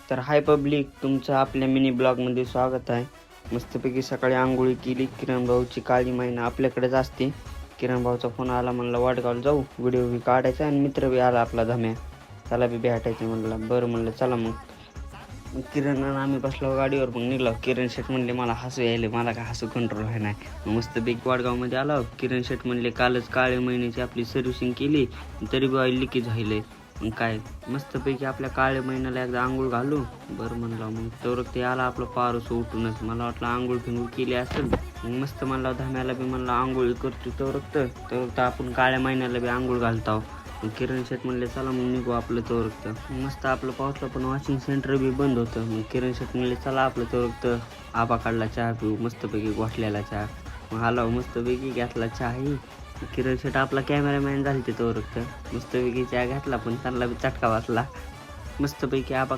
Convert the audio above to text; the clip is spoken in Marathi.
तर हाय पब्लिक, तुमचं आपल्या मिनी ब्लॉगमध्ये स्वागत आहे. मस्तपैकी सकाळी आंघोळी केली. किरण भाऊची काळी महिना आपल्याकडेच असते. किरण भाऊचा फोन आला, म्हणलं वाटगावला जाऊ, व्हिडिओ बी काढायचा आणि मित्र बी आला आपला धम्या, त्याला बी भेटायचं. म्हणलं बरं, म्हणलं चला मग. किरण आणि आम्ही बसलो गाडीवर, मग निघलो. किरण शेट म्हणले मला हसू यायले, मला काय हसू कंट्रोल व्हाय नाही. मग मस्तपैकी वाडगावमध्ये आलो. किरण शेट म्हणले कालच काळ्या महिन्याची आपली सर्व्हिसिंग केली, तरी बी ऑइल लिकेज व्हायले. मग काय मस्तपैकी आपल्या काळ्या महिन्याला एकदा आंघोळ घालू. बरं म्हणलं. मग तेवढं ते आला आपलं पारोस उठूनच. मला वाटलं आंघोळ फिंगोळ केली असेल. मग मस्त म्हणलं धम्याला बी म्हणलं आंघोळी करतो तेवढं आपण काळ्या महिन्याला बी आंघोळ घालतो. मग किरण शेट म्हणले चला मग निघू आपलं तेवढं. मस्त आपलं पावसाला पण वॉशिंग सेंटर बी बंद होतं. मग किरण शेट म्हणले चला आपलं तेवढं आबा काढला चहा पिऊ, मस्तपैकी गोठलेला चहा. मग आला मस्तपैकी घेतला चहाही. किरण शेट आपला कॅमेरामॅन झाले ते तेवढं मस्तपैकी चहा घेतला, पण त्यांना बी चटका बसला. मस्तपैकी आबा